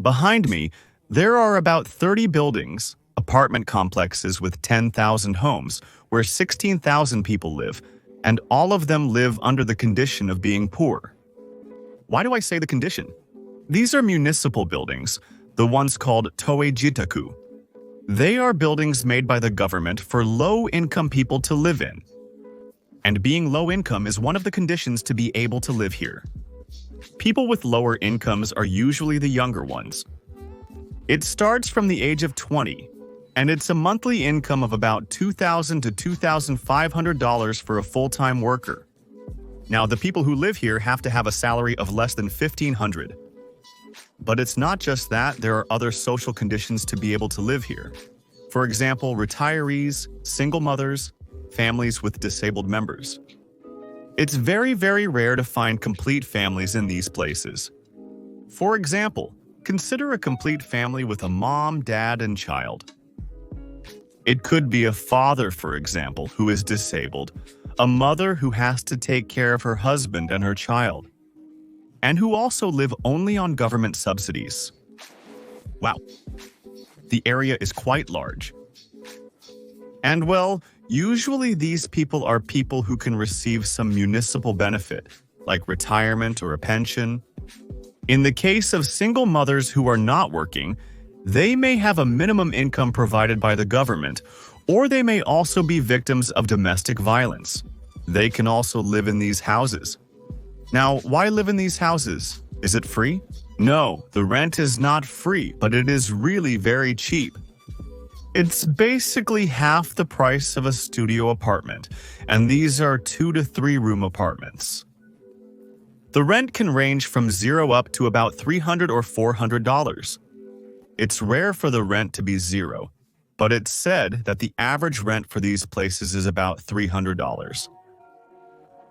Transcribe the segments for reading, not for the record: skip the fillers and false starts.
Behind me, there are about 30 buildings, apartment complexes with 10,000 homes, where 16,000 people live, and all of them live under the condition of being poor. Why do I say the condition? These are municipal buildings, the ones called Toei Jitaku. They are buildings made by the government for low-income people to live in. And being low income is one of the conditions to be able to live here. People with lower incomes are usually the younger ones. It starts from the age of 20, and it's a monthly income of about $2,000 to $2,500 for a full-time worker. Now, the people who live here have to have a salary of less than $1,500. But it's not just that, there are other social conditions to be able to live here. For example, retirees, single mothers, families with disabled members. It's very, very rare to find complete families in these places. For example, consider a complete family with a mom, dad, and child. It could be a father, for example, who is disabled, a mother who has to take care of her husband and her child, and who also live only on government subsidies. Wow, the area is quite large. And well, usually these people are people who can receive some municipal benefit, like retirement or a pension. In the case of single mothers who are not working, they may have a minimum income provided by the government, or they may also be victims of domestic violence. They can also live in these houses. Now, why live in these houses? Is it free? No, the rent is not free, but it is really very cheap. It's basically half the price of a studio apartment, and these are 2 to 3 room apartments. The rent can range from $0 up to about $300 or $400. It's rare for the rent to be $0, but it's said that the average rent for these places is about $300.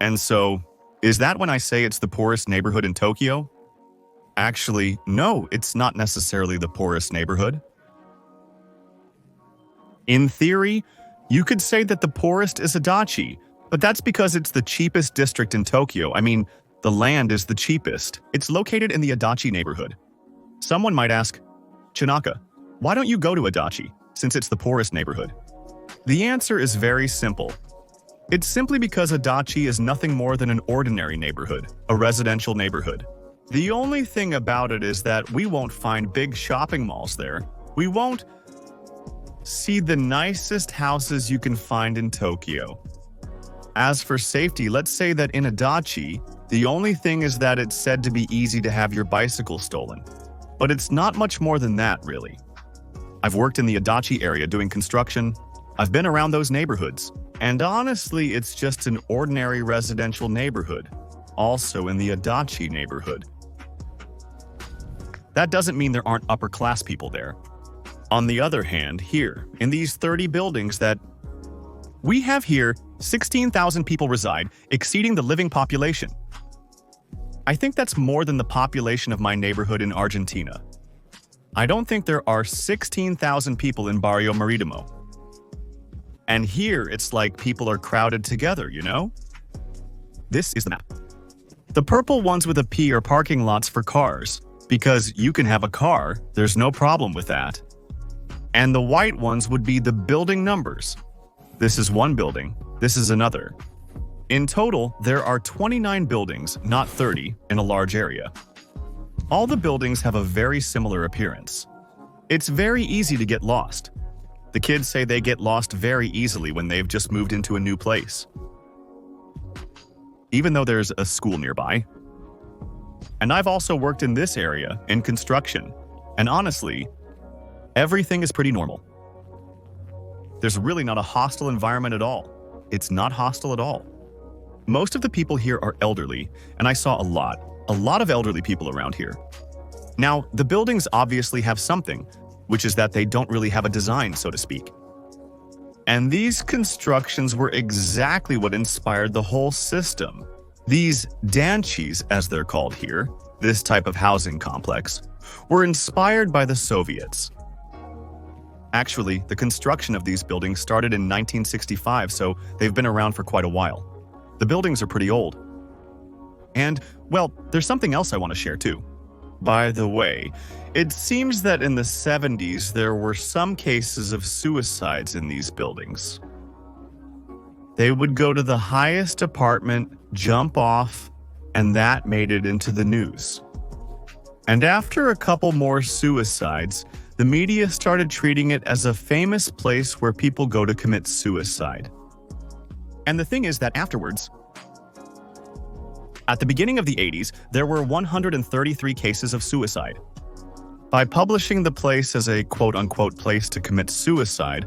And so, is that when I say it's the poorest neighborhood in Tokyo? Actually, no, it's not necessarily the poorest neighborhood. In theory, you could say that the poorest is Adachi, but that's because it's the cheapest district in Tokyo. I mean, the land is the cheapest. It's located in the Adachi neighborhood. Someone might ask, Chinaka, why don't you go to Adachi, since it's the poorest neighborhood? The answer is very simple. It's simply because Adachi is nothing more than an ordinary neighborhood, a residential neighborhood. The only thing about it is that we won't find big shopping malls there. We won't see the nicest houses you can find in Tokyo. As for safety, let's say that in Adachi, the only thing is that it's said to be easy to have your bicycle stolen. But it's not much more than that, really. I've worked in the Adachi area doing construction. I've been around those neighborhoods. And honestly, it's just an ordinary residential neighborhood, also in the Adachi neighborhood. That doesn't mean there aren't upper-class people there. On the other hand, here, in these 30 buildings that we have here, 16,000 people reside, exceeding the living population. I think that's more than the population of my neighborhood in Argentina. I don't think there are 16,000 people in Barrio Maritimo. And here, it's like people are crowded together, you know? This is the map. The purple ones with a P are parking lots for cars, because you can have a car, there's no problem with that. And the white ones would be the building numbers. This is one building, this is another. In total, there are 29 buildings, not 30, in a large area. All the buildings have a very similar appearance. It's very easy to get lost. The kids say they get lost very easily when they've just moved into a new place. Even though there's a school nearby. And I've also worked in this area, in construction. And honestly, everything is pretty normal. There's really not a hostile environment at all. It's not hostile at all. Most of the people here are elderly, and I saw a lot of elderly people around here. Now, the buildings obviously have something, which is that they don't really have a design, so to speak. And these constructions were exactly what inspired the whole system. These Danchis, as they're called here, this type of housing complex, were inspired by the Soviets. Actually, the construction of these buildings started in 1965, so they've been around for quite a while. The buildings are pretty old. And, well, there's something else I want to share too. By the way, it seems that in the 70s there were some cases of suicides in these buildings. They would go to the highest apartment, jump off, and that made it into the news. And after a couple more suicides, the media started treating it as a famous place where people go to commit suicide. And the thing is that afterwards, at the beginning of the 80s, there were 133 cases of suicide. By publishing the place as a quote-unquote place to commit suicide,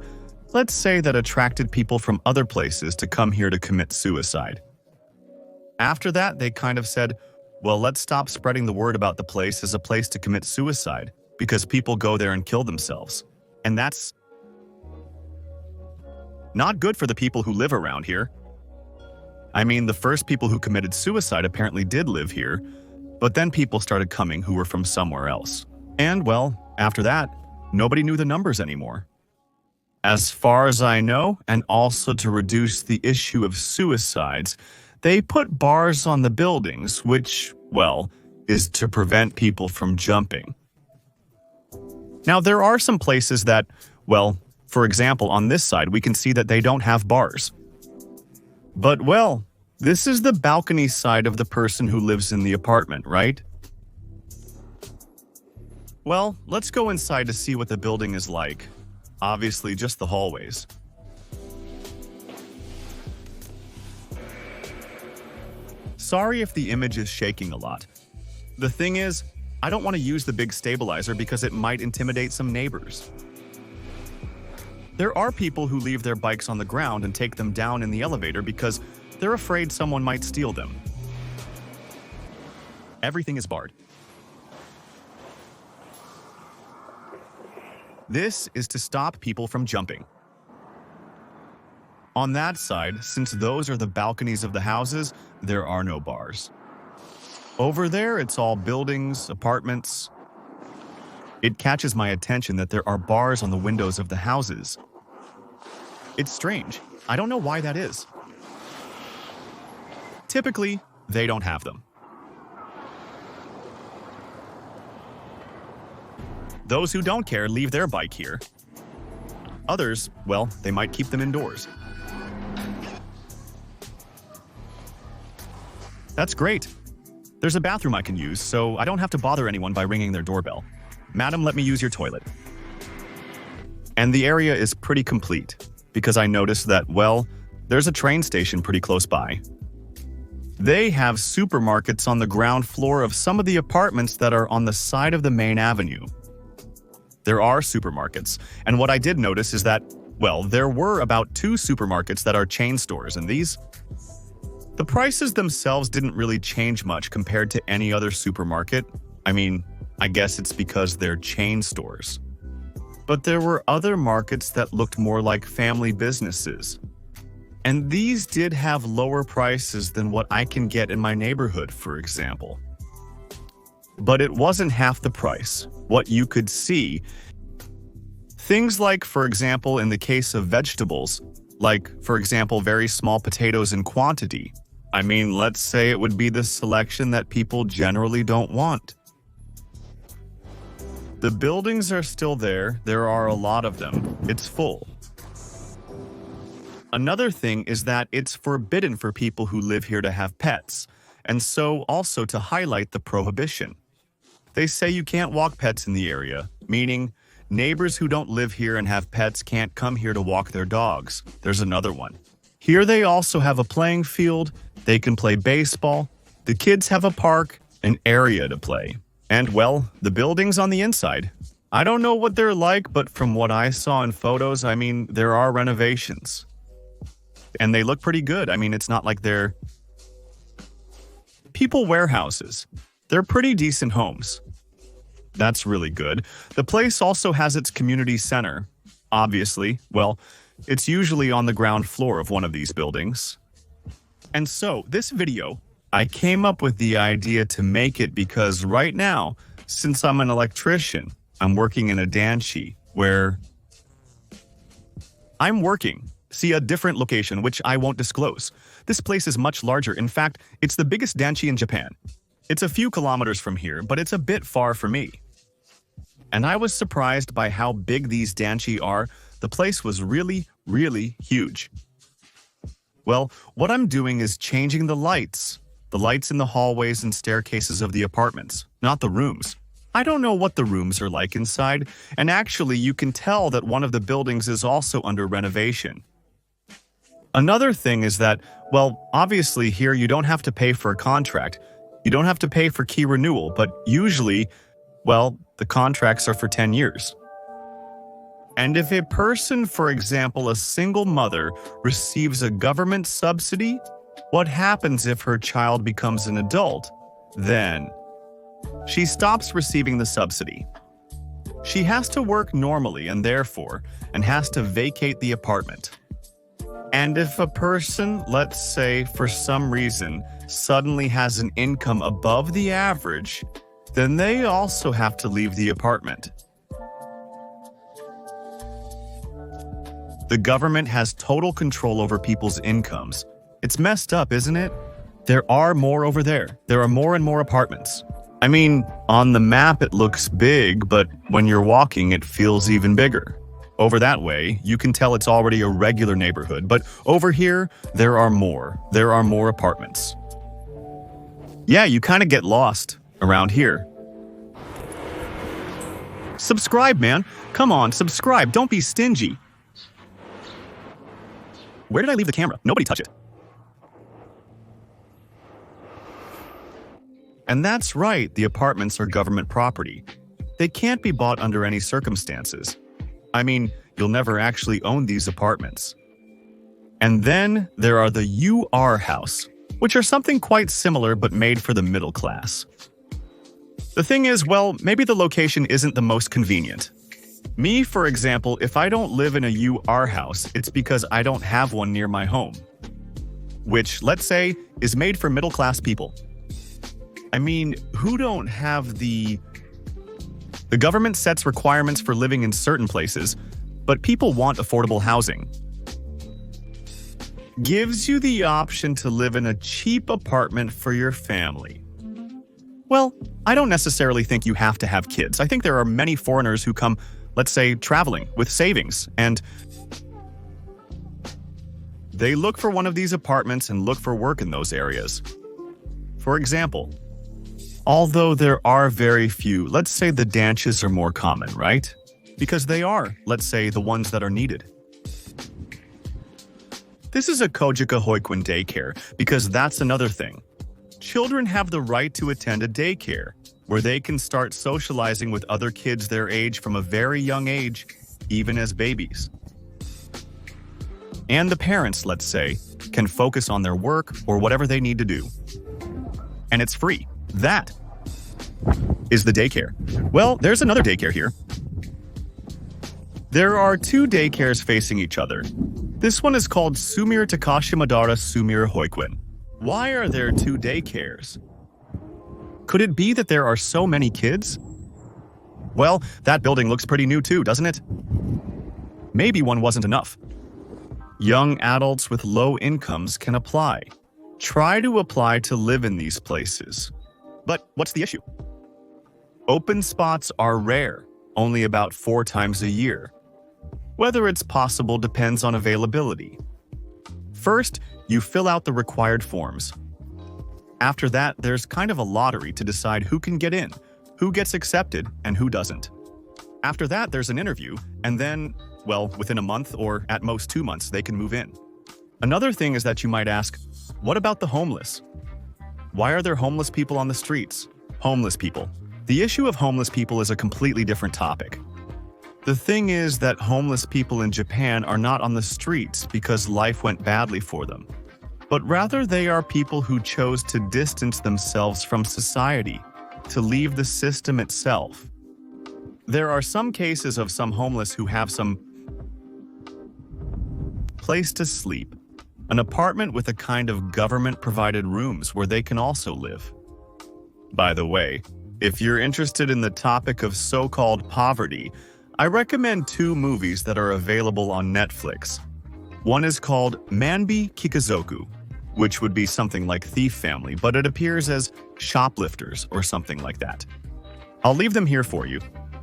let's say that attracted people from other places to come here to commit suicide. After that, they kind of said, well, let's stop spreading the word about the place as a place to commit suicide, because people go there and kill themselves. And that's not good for the people who live around here. I mean, the first people who committed suicide apparently did live here, but then people started coming who were from somewhere else. And, well, after that, nobody knew the numbers anymore. As far as I know, and also to reduce the issue of suicides, they put bars on the buildings, which, well, is to prevent people from jumping. Now, there are some places that, well, for example, on this side, we can see that they don't have bars. But, well, this is the balcony side of the person who lives in the apartment, right? Well, let's go inside to see what the building is like. Obviously, just the hallways. Sorry if the image is shaking a lot. The thing is, I don't want to use the big stabilizer because it might intimidate some neighbors. There are people who leave their bikes on the ground and take them down in the elevator because they're afraid someone might steal them. Everything is barred. This is to stop people from jumping. On that side, since those are the balconies of the houses, there are no bars. Over there, it's all buildings, apartments. It catches my attention that there are bars on the windows of the houses. It's strange. I don't know why that is. Typically, they don't have them. Those who don't care leave their bike here. Others, well, they might keep them indoors. That's great. There's a bathroom I can use, so I don't have to bother anyone by ringing their doorbell. Madam, let me use your toilet. And the area is pretty complete, because I noticed that, well, there's a train station pretty close by. They have supermarkets on the ground floor of some of the apartments that are on the side of the main avenue. There are supermarkets, and what I did notice is that, well, there were about 2 supermarkets that are chain stores, and the prices themselves didn't really change much compared to any other supermarket. I mean, I guess it's because they're chain stores. But there were other markets that looked more like family businesses. And these did have lower prices than what I can get in my neighborhood, for example. But it wasn't half the price. What you could see, things like, for example, in the case of vegetables, like, for example, very small potatoes in quantity. I mean, let's say it would be the selection that people generally don't want. The buildings are still there. There are a lot of them. It's full. Another thing is that it's forbidden for people who live here to have pets, and so also to highlight the prohibition. They say you can't walk pets in the area, meaning neighbors who don't live here and have pets can't come here to walk their dogs. There's another one. Here they also have a playing field, they can play baseball, the kids have a park, an area to play. And, well, the buildings on the inside. I don't know what they're like, but from what I saw in photos, I mean, there are renovations. And they look pretty good. I mean, it's not like they're people warehouses. They're pretty decent homes. That's really good. The place also has its community center. Obviously, well, it's usually on the ground floor of one of these buildings. And so, this video, I came up with the idea to make it because right now, since I'm an electrician, I'm working in a Danchi where I'm working. See a different location, which I won't disclose. This place is much larger. In fact, it's the biggest Danchi in Japan. It's a few kilometers from here, but it's a bit far for me. And I was surprised by how big these Danchi are. The place was really, really huge. Well, what I'm doing is changing the lights. The lights in the hallways and staircases of the apartments, not the rooms. I don't know what the rooms are like inside, and actually you can tell that one of the buildings is also under renovation. Another thing is that, well, obviously here you don't have to pay for a contract. You don't have to pay for key renewal, but usually, well, the contracts are for 10 years. And if a person, for example, a single mother, receives a government subsidy, what happens if her child becomes an adult? Then she stops receiving the subsidy. She has to work normally and has to vacate the apartment. And if a person, let's say for some reason, suddenly has an income above the average, then they also have to leave the apartment. The government has total control over people's incomes. It's messed up, isn't it? There are more over there. There are more and more apartments. I mean, on the map it looks big, but when you're walking it feels even bigger. Over that way, you can tell it's already a regular neighborhood, but over here, there are more. There are more apartments. Yeah, you kind of get lost around here. Subscribe, man. Come on, subscribe. Don't be stingy. Where did I leave the camera? Nobody touch it. And that's right, the apartments are government property. They can't be bought under any circumstances. I mean, you'll never actually own these apartments. And then there are the UR house, which are something quite similar but made for the middle class. The thing is, well, maybe the location isn't the most convenient. Me, for example, if I don't live in a UR house, it's because I don't have one near my home, which, let's say, is made for middle-class people. I mean, who don't have the government sets requirements for living in certain places, but people want affordable housing. Gives you the option to live in a cheap apartment for your family. Well, I don't necessarily think you have to have kids. I think there are many foreigners who come, let's say, traveling with savings, and they look for one of these apartments and look for work in those areas. For example, although there are very few, let's say the Danches are more common, right? Because they are, let's say, the ones that are needed. This is a Kojika Hoikuen daycare, because that's another thing. Children have the right to attend a daycare, where they can start socializing with other kids their age from a very young age, even as babies. And the parents, let's say, can focus on their work or whatever they need to do. And it's free. That is the daycare. Well, there's another daycare here. There are two daycares facing each other. This one is called Sumir Takashi Madara Sumir Hoikuen. Why are there two daycares? Could it be that there are so many kids? Well, that building looks pretty new too, doesn't it? Maybe one wasn't enough. Young adults with low incomes can apply. Try to apply to live in these places. But what's the issue? Open spots are rare, only about 4 times a year. Whether it's possible depends on availability. First, you fill out the required forms. After that, there's kind of a lottery to decide who can get in, who gets accepted, and who doesn't. After that, there's an interview, and then, well, within a month or at most 2 months, they can move in. Another thing is that you might ask, what about the homeless? Why are there homeless people on the streets? Homeless people. The issue of homeless people is a completely different topic. The thing is that homeless people in Japan are not on the streets because life went badly for them, but rather they are people who chose to distance themselves from society, to leave the system itself. There are some cases of some homeless who have some place to sleep, an apartment with a kind of government-provided rooms where they can also live. By the way, if you're interested in the topic of so-called poverty, I recommend 2 movies that are available on Netflix. One is called Manbi Kikazoku, which would be something like Thief Family, but it appears as Shoplifters or something like that. I'll leave them here for you.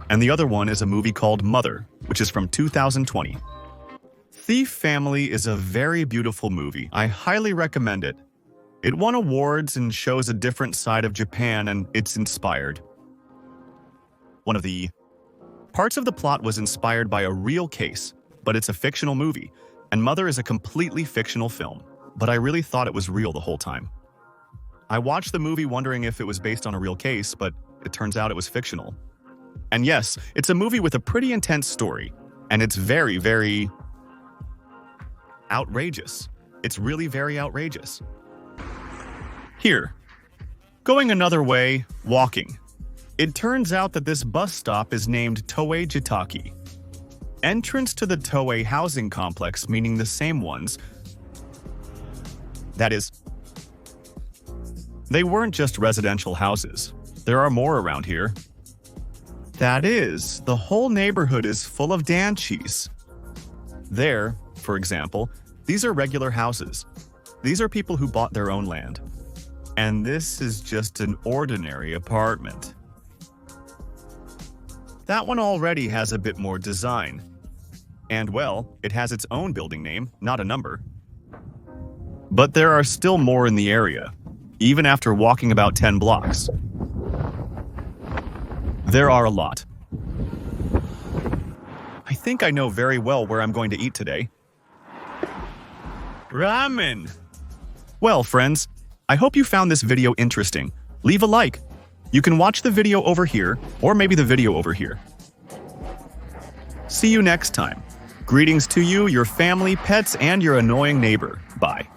And the other one is a movie called Mother, which is from 2020. Thief Family is a very beautiful movie. I highly recommend it. It won awards and shows a different side of Japan, and it's inspired. One of the parts of the plot was inspired by a real case, but it's a fictional movie, and Mother is a completely fictional film, but I really thought it was real the whole time. I watched the movie wondering if it was based on a real case, but it turns out it was fictional. And yes, it's a movie with a pretty intense story, and it's very, very outrageous. It's really very outrageous. Here, going another way, walking. It turns out that this bus stop is named Toei Jitaku. Entrance to the Toei housing complex, meaning the same ones. That is, they weren't just residential houses. There are more around here. That is, the whole neighborhood is full of Danchis. There, for example, these are regular houses. These are people who bought their own land. And this is just an ordinary apartment. That one already has a bit more design. And well, it has its own building name, not a number. But there are still more in the area, even after walking about 10 blocks. There are a lot. I think I know very well where I'm going to eat today. Ramen! Well, friends, I hope you found this video interesting. Leave a like. You can watch the video over here, or maybe the video over here. See you next time. Greetings to you, your family, pets, and your annoying neighbor. Bye.